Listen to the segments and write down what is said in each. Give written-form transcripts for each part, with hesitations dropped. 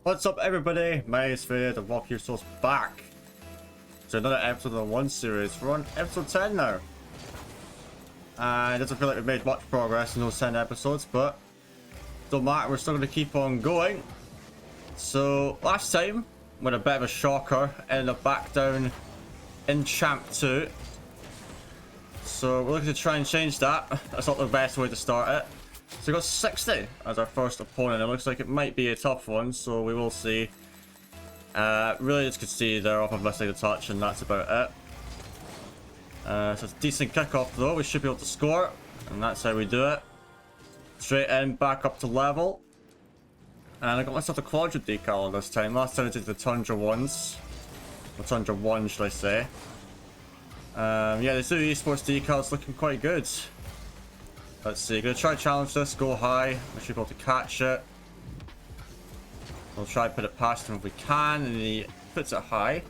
What's up, everybody? My name is Fade and welcome yourselves back to another episode of the One series. We're on episode 10 now. And it doesn't feel like we've made much progress in those 10 episodes, but don't matter, we're still going to keep on going. So, last time, with a bit of a shocker, ended up back down in Champ 2. So, we're looking to try and change that. That's not the best way to start it. So we got 60 as our first opponent. It looks like it might be a tough one, so we will see. Really just could see they're off of missing a touch, and that's about it. So it's a decent kickoff though. We should be able to score, and that's how we do it. Straight in, back up to level. And I got myself a quadrant decal this time. Last time I did the Tundra ones. Or Tundra 1, should I say. Yeah, the two esports decals looking quite good. Let's see, gonna try to challenge this, go high. We should be able to catch it. We'll try to put it past him if we can, and he puts it high.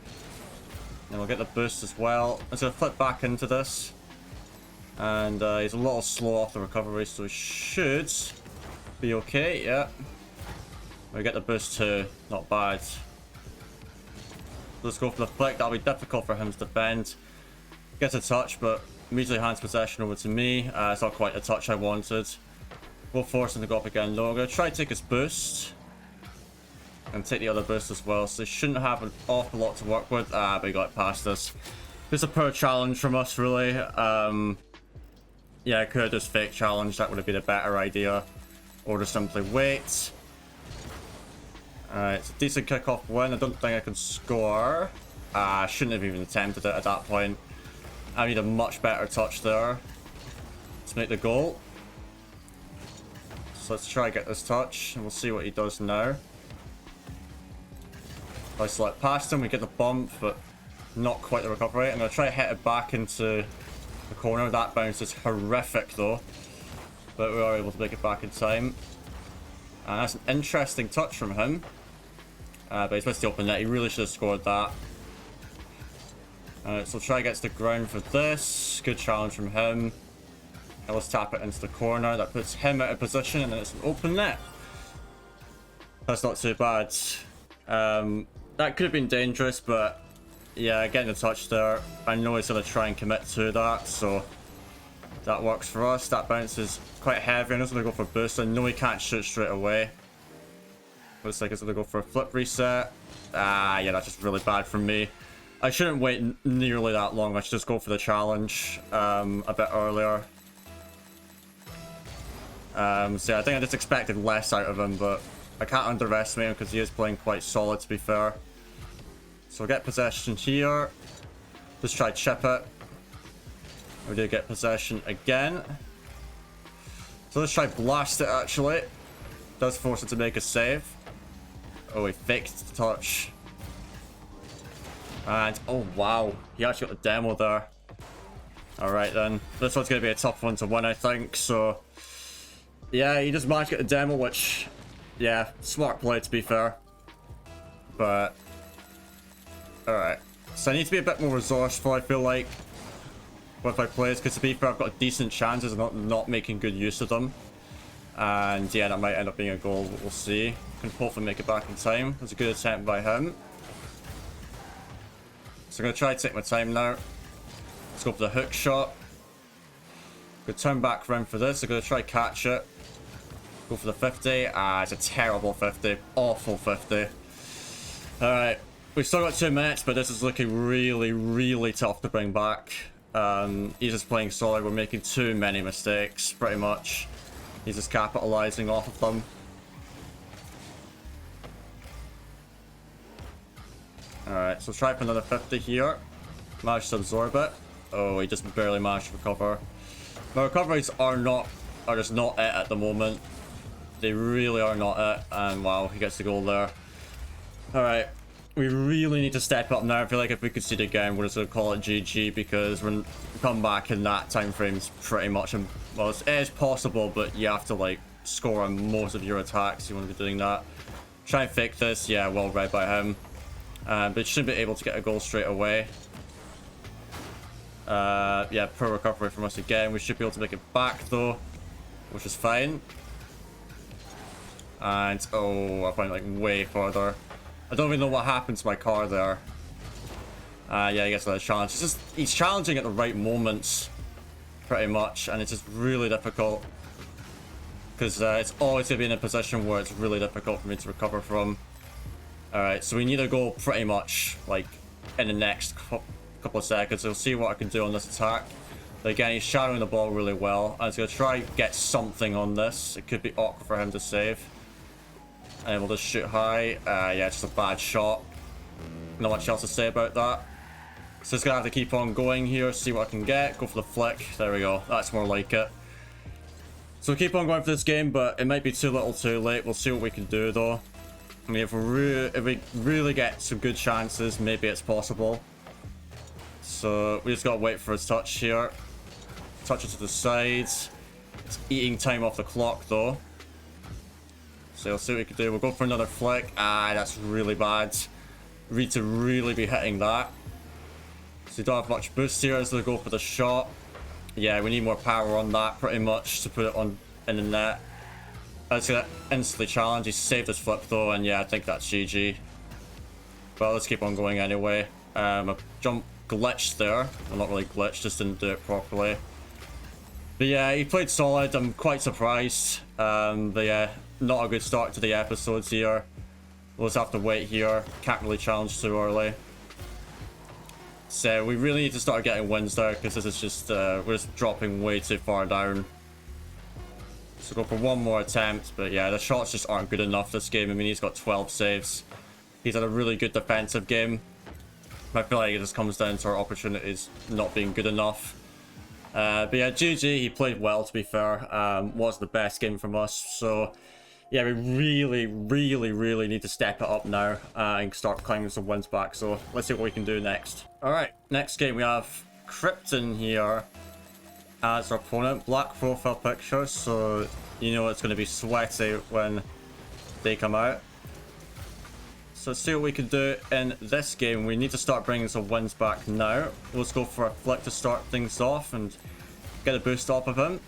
And we'll get the boost as well. I'm gonna flip back into this. And he's a little slow off the recovery, so he should be okay, yeah. We get the boost too, not bad. Let's go for the flick, that'll be difficult for him to defend. Gets a touch, but immediately hands possession over to me. It's not quite the touch I wanted. We'll force him to go up again though. I'm going to try to take his boost. And take the other boost as well. So they shouldn't have an awful lot to work with. But he got past us. It's a poor challenge from us, really. Yeah, I could have just fake challenge. That would have been a better idea. Or just simply wait. Alright, it's a decent kickoff win. I don't think I can score. I shouldn't have even attempted it at that point. I need a much better touch there to make the goal. So let's try to get this touch, and we'll see what he does now. If I select past him, we get the bump, but not quite the recovery. I'm going to try to hit it back into the corner. That bounce is horrific though, but we are able to make it back in time. And that's an interesting touch from him. But he's missed the open net. He really should have scored that. So try to get to the ground for this. Good challenge from him. And let's tap it into the corner. That puts him out of position, and then it's an open net. That's not too bad. That could have been dangerous, but yeah, getting the touch there. I know he's going to try and commit to that, so that works for us. That bounce is quite heavy. I'm just going to go for boost. I know he can't shoot straight away. Looks like it's going to go for a flip reset. Yeah, that's just really bad from me. I shouldn't wait nearly that long. I should just go for the challenge a bit earlier. So yeah, I think I just expected less out of him, but I can't underestimate him because he is playing quite solid, to be fair. So we'll get possession here. Just try chip it. We do get possession again. So let's try blast it, actually. Does force it to make a save. Oh, he faked the touch. And, oh wow, he actually got the demo there. Alright then, this one's going to be a tough one to win, I think, so... Yeah, he just managed to get the demo, which... Yeah, smart play to be fair. But... Alright, so I need to be a bit more resourceful, I feel like, with my plays, because to be fair, I've got decent chances of not making good use of them. And yeah, that might end up being a goal, we'll see. Can hopefully make it back in time. That's a good attempt by him. So I'm going to try to take my time now. Let's go for the hook shot. Good turn back round for this. I'm going to try to catch it. Go for the 50. It's a terrible 50. Awful 50. Alright. We've still got 2 minutes, but this is looking really, really tough to bring back. He's just playing solid. We're making too many mistakes, pretty much. He's just capitalizing off of them. Alright, so try for another 50 here. Managed to absorb it. Oh, he just barely managed to recover. My recoveries are just not it at the moment. They really are not it. And wow, he gets the goal there. Alright, we really need to step up now. I feel like if we could see it again, we're just going to call it GG, because when come back in that time frame's pretty much... Well, it is possible, but you have to like score on most of your attacks. You want to be doing that. Try and fake this. Yeah, well read by him. But should be able to get a goal straight away. Yeah, poor recovery from us again. We should be able to make it back though, which is fine. And, oh, I find like way further. I don't even know what happened to my car there. Yeah, I guess that's a challenge. It's just, he's challenging at the right moments, pretty much, and it's just really difficult. Because it's always going to be in a position where it's really difficult for me to recover from. Alright, so we need to go pretty much, like, in the next couple of seconds. We'll see what I can do on this attack. But again, he's shadowing the ball really well. I was going to try get something on this. It could be awkward for him to save. And we'll just shoot high. Yeah, it's just a bad shot. Not much else to say about that. So just going to have to keep on going here, see what I can get. Go for the flick. There we go. That's more like it. So we'll keep on going for this game, but it might be too little too late. We'll see what we can do, though. I mean, if we really get some good chances, maybe it's possible. So we just got to wait for his touch here. Touch it to the sides. It's eating time off the clock, though. So we'll see what we can do. We'll go for another flick. Ah, that's really bad. We need to really be hitting that. So we don't have much boost here, so we'll go for the shot. Yeah, we need more power on that, pretty much, to put it on in the net. That's gonna instantly challenge. He saved his flip, though, and yeah, I think that's GG. But let's keep on going anyway. A jump glitched there. Well, not really glitched, just didn't do it properly. But yeah, he played solid. I'm quite surprised. But yeah, not a good start to the episodes here. We'll just have to wait here. Can't really challenge too early. So we really need to start getting wins there, because this is just, we're just dropping way too far down. So go for one more attempt, but yeah, the shots just aren't good enough this game. I mean, he's got 12 saves. He's had a really good defensive game. I feel like it just comes down to our opportunities not being good enough. But yeah, GG, he played well, to be fair. Was the best game from us. So yeah, we really need to step it up now and start claiming some wins back. So let's see what we can do next. Alright, next game we have Krypton here as our opponent. Black profile picture, so you know it's going to be sweaty when they come out. So let's see what we can do in this game. We need to start bringing some wins back now. Let's go for a flick to start things off and get a boost off of him.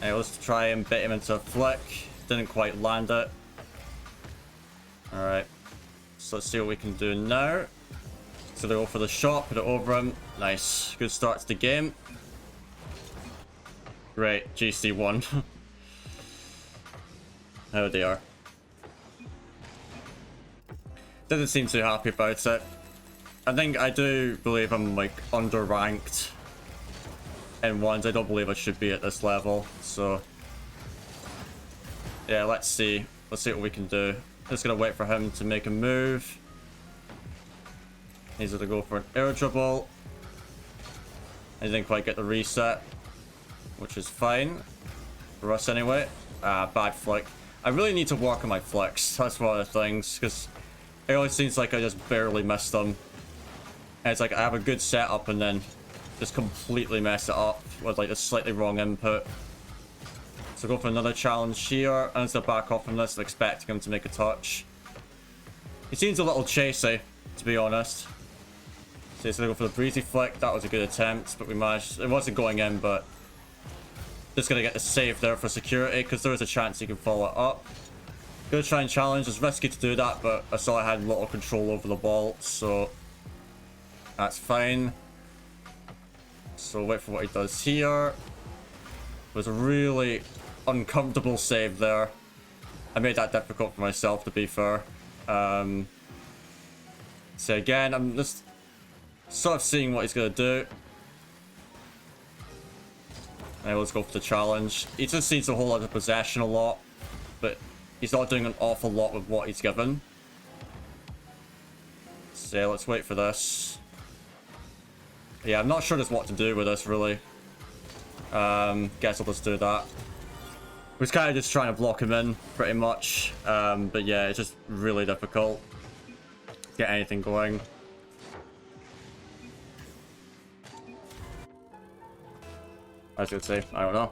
And let's try and bait him into a flick. Didn't quite land it. Alright. So let's see what we can do now. So they go for the shot, put it over him. Nice. Good start to the game. Great. GC won. Oh dear. Didn't seem too happy about it. I think I do believe I'm like underranked in ones. I don't believe I should be at this level. So yeah, let's see. Let's see what we can do. Just gonna wait for him to make a move. He's gonna go for an air dribble. He didn't quite get the reset, which is fine for us anyway. Bad flick. I really need to work on my flicks. That's one of the things, because it always seems like I just barely missed them. And it's like I have a good setup and then just completely mess it up with like a slightly wrong input. So go for another challenge here. I'm just gonna back off from this, expecting him to make a touch. He seems a little chasey, to be honest. So he's gonna go for the breezy flick. That was a good attempt, but we managed. It wasn't going in, but just gonna get the save there for security, because there is a chance he can follow it up. Gonna try and challenge. It's risky to do that, but I saw I had a lot of control over the ball, so that's fine. So wait for what he does here. It was a really uncomfortable save there. I made that difficult for myself, to be fair. So again, I'm just sort of seeing what he's gonna do. And let's go for the challenge. He just needs to hold on to possession a lot, but he's not doing an awful lot with what he's given. So let's wait for this. Yeah, I'm not sure just what to do with this, really. Guess I'll just do that. We're kind of just trying to block him in, pretty much. But yeah, it's just really difficult to get anything going. I was gonna say, I don't know.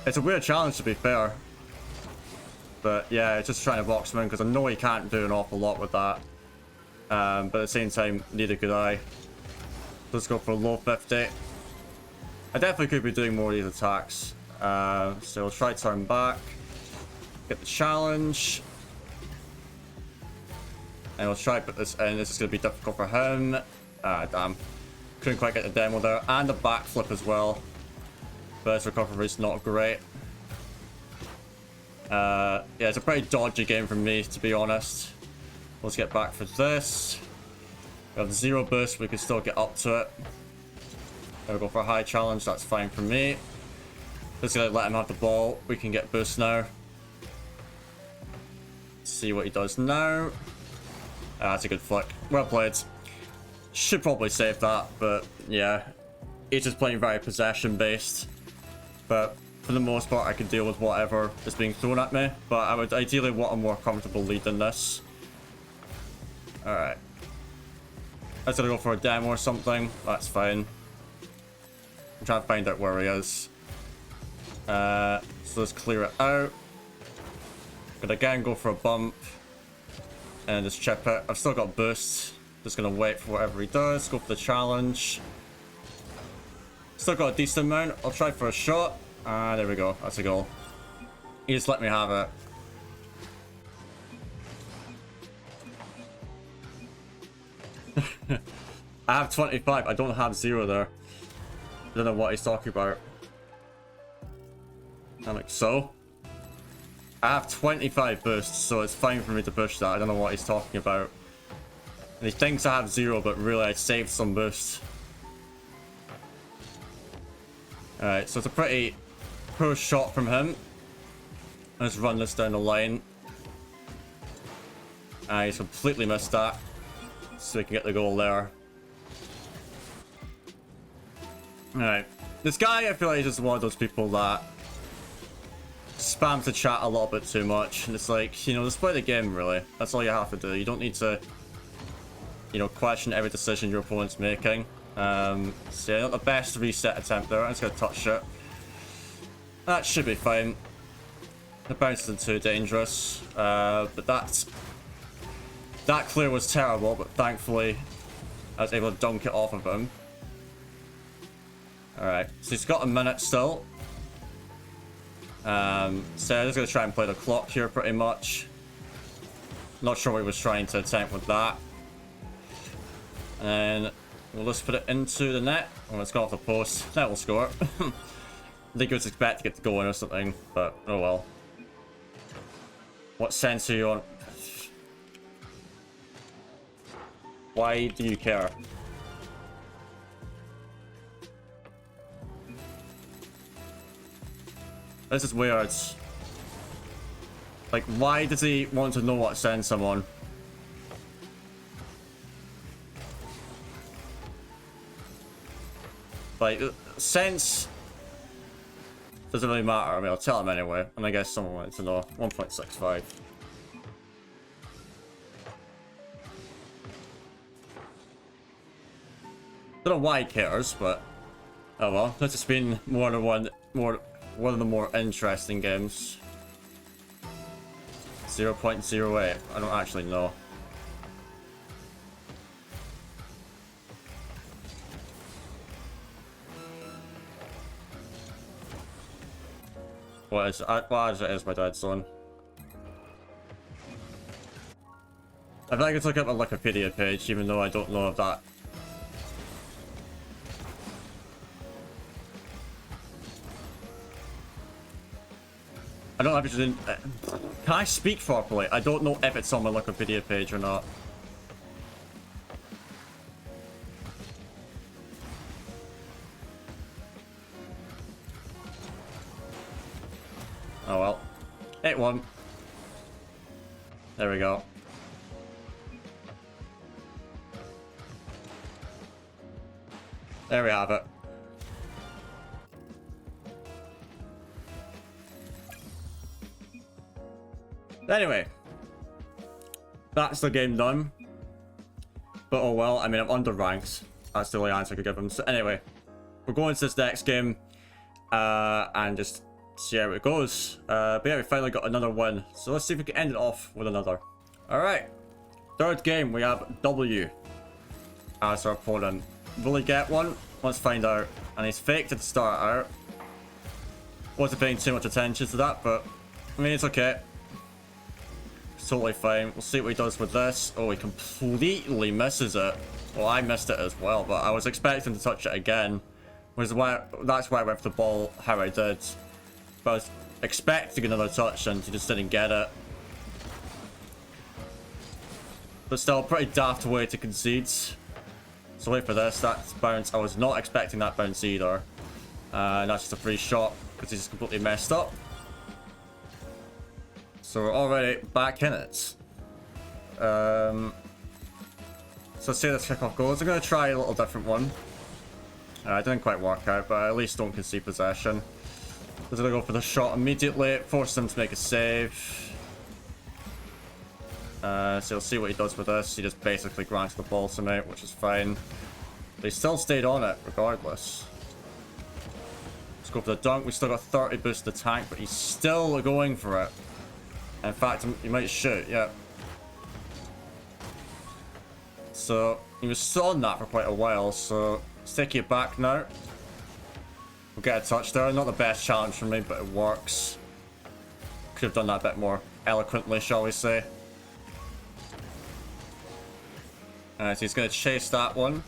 It's a weird challenge, to be fair. But yeah, it's just trying to box him in, because I know he can't do an awful lot with that. But at the same time, neither could I. Let's go for a low 50. I definitely could be doing more of these attacks. So we'll try turn back. Get the challenge. And we'll try to put this in. This is going to be difficult for him. Ah, damn. Couldn't quite get the demo there. And the backflip as well. But his recovery is not great. Yeah, it's a pretty dodgy game for me, to be honest. Let's get back for this. We have 0 boost. We can still get up to it. There we go for a high challenge. That's fine for me. Just gonna let him have the ball. We can get boost now. See what he does now. That's a good flick. Well played. Should probably save that, but yeah. He's just playing very possession based. But for the most part, I can deal with whatever is being thrown at me. But I would ideally want a more comfortable lead than this. Alright. Let's go for a demo or something. That's fine. I'm trying to find out where he is. So let's clear it out. Gonna again go for a bump. And just chip it. I've still got boost. Just gonna wait for whatever he does. Go for the challenge. Still got a decent amount. I'll try for a shot. Ah, there we go. That's a goal. He just let me have it. I have 25. I don't have 0 there. I don't know what he's talking about. I'm like, so? I have 25 boosts, so it's fine for me to push that. I don't know what he's talking about. And he thinks I have 0, but really I saved some boosts. Alright, so it's a pretty poor shot from him. Let's run this down the line. He's completely missed that. So we can get the goal there. Alright. This guy, I feel like he's just one of those people that spams the chat a little bit too much. And it's like, you know, just play the game, really. That's all you have to do. You don't need to, you know, question every decision your opponent's making. So yeah, not the best reset attempt there. I'm just gonna touch it. That should be fine. The bounce isn't too dangerous. But that clear was terrible, but thankfully I was able to dunk it off of him. Alright, so he's got a minute still. So I'm just gonna try and play the clock here pretty much. Not sure what he was trying to attempt with that. And we'll just put it into the net. Oh, it's gone off the post. That will score. I think he was expecting to get the goal in or something, but oh well. What sense are you on? Why do you care? This is weird. Like, why does he want to know what sense I'm on? Like, sense doesn't really matter. I mean, I'll tell him anyway. And I guess someone wanted to know. 1.65. Don't know why he cares, but oh well. That's just been one of the more interesting games. 0.08. I don't actually know. What is it is my dad's zone? I think I could look up a Wikipedia page, even though I don't know if that. I don't know if it's in. Can I speak properly? I don't know if it's on my Wikipedia page or not. Oh well. 8-1. There we go. There we have it. Anyway, that's the game done. But oh well, I mean, I'm under ranks. That's the only answer I could give him. So anyway, we're going to this next game and just see how it goes. But yeah, we finally got another win. So let's see if we can end it off with another. Alright, third game, we have W as our opponent. Will he get one? Let's find out. And he's faked at the start out. Wasn't paying too much attention to that, but I mean, it's okay. totally fine. We'll see what he does with this. Oh, he completely misses it. Well, I missed it as well, but I was expecting to touch it again. That's why I went for the ball how I did. But I was expecting another touch and he just didn't get it. But still, a pretty daft way to concede. So wait for this. That's bounce. I was not expecting that bounce either. And that's just a free shot because he's just completely messed up. So we're already back in it. So let's see how this kickoff goes. I'm going to try a little different one. It didn't quite work out, but at least don't concede possession. He's going to go for the shot immediately, force him to make a save. So you'll see what he does with this. He just basically grants the ball to me, which is fine. They still stayed on it, regardless. Let's go for the dunk. We still got 30 boost to the tank, but he's still going for it. In fact, he might shoot, yeah. So, he was still on that for quite a while, so let's take it back now. We'll get a touch there. Not the best challenge for me, but it works. Could have done that a bit more eloquently, shall we say. Alright, so he's going to chase that one.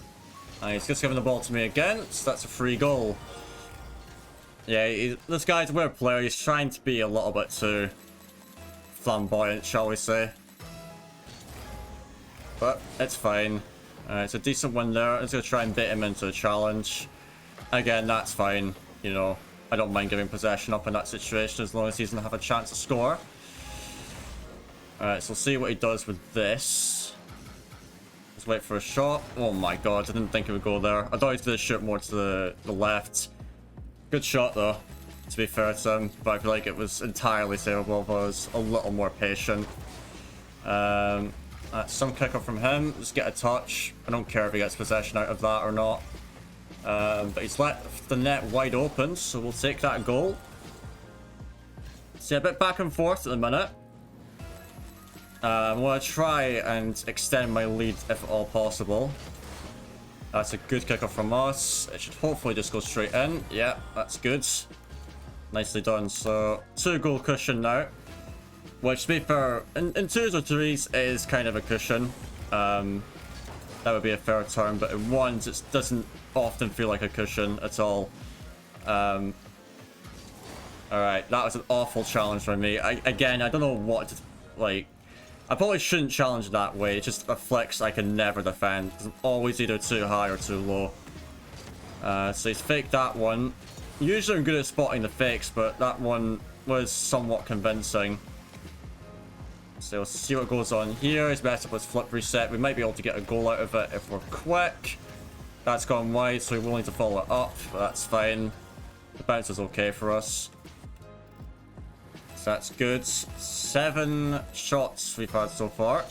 And he's just giving the ball to me again, so that's a free goal. Yeah, this guy's a weird player. He's trying to be a little bit too flamboyant, shall we say. But it's fine. It's a decent win there. I'm just going to try and bait him into a challenge. Again, that's fine. You know, I don't mind giving possession up in that situation as long as he doesn't have a chance to score. Alright, so we'll see what he does with this. Let's wait for a shot. Oh my god, I didn't think it would go there. I thought he was going to shoot more to the left. Good shot though, to be fair to him. But I feel like it was entirely savable if I was a little more patient. Some kick up from him. Just get a touch. I don't care if he gets possession out of that or not. But he's left the net wide open, so we'll take that goal. See, a bit back and forth at the minute. I'm going to try and extend my lead if at all possible. That's a good kickoff from us. It should hopefully just go straight in. Yeah, that's good. Nicely done. So, 2-goal cushion now. Which, to be fair, in 2s or 3s, it is kind of a cushion. That would be a fair term, but in 1s, it doesn't often feel like a cushion at all. Alright, that was an awful challenge for me. Again, I don't know what to, like... I probably shouldn't challenge that way. It just afflicts I can never defend. It's always either too high or too low. So he's faked that one. Usually I'm good at spotting the fakes, but that one was somewhat convincing. So we'll see what goes on here. He's messed up his flip reset. We might be able to get a goal out of it if we're quick. That's gone wide, so we're willing to follow it up, but that's fine. The bounce is okay for us. So that's good. 7 shots we've had so far.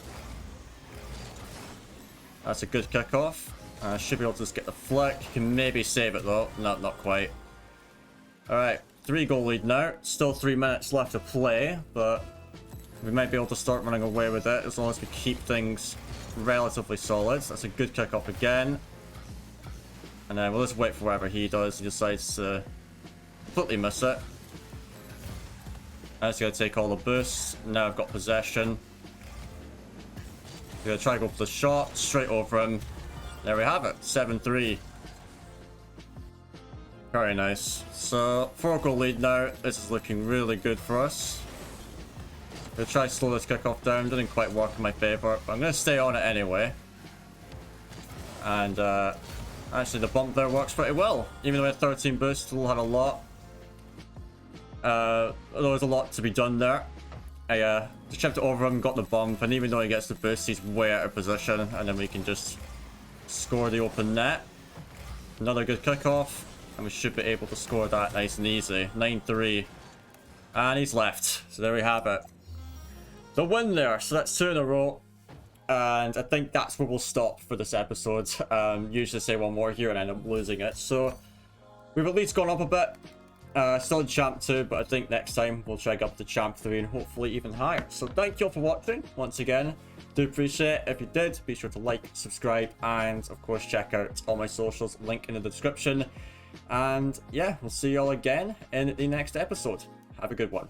That's a good kickoff. Should be able to just get the flick. Can maybe save it though. No, not quite. Alright, 3-goal lead now. Still 3 minutes left to play, but we might be able to start running away with it as long as we keep things relatively solid. That's a good kickoff again. And then we'll just wait for whatever he does. He decides to completely miss it. I'm just going to take all the boosts. Now I've got possession. I'm going to try to go for the shot. Straight over him. There we have it. 7-3. Very nice. So, 4-goal lead now. This is looking really good for us. I'm going to try to slow this kickoff down. Didn't quite work in my favor. But I'm going to stay on it anyway. And, actually, the bump there works pretty well. Even though we had 13 boosts, still had a lot. There was a lot to be done there. I just chipped it over him, got the bump, and even though he gets the boost, he's way out of position, and then we can just score the open net. Another good kickoff, and we should be able to score that nice and easy. 9-3. And he's left. So there we have it. The win there. So that's 2 in a row. And I think that's where we'll stop for this episode. Usually say one more here and end up losing it. So we've at least gone up a bit. Still in Champ 2, but I think next time we'll check up to Champ 3 and hopefully even higher. So thank you all for watching once again. Do appreciate it. If you did, be sure to like, subscribe, and of course check out all my socials, link in the description. And yeah, we'll see you all again in the next episode. Have a good one.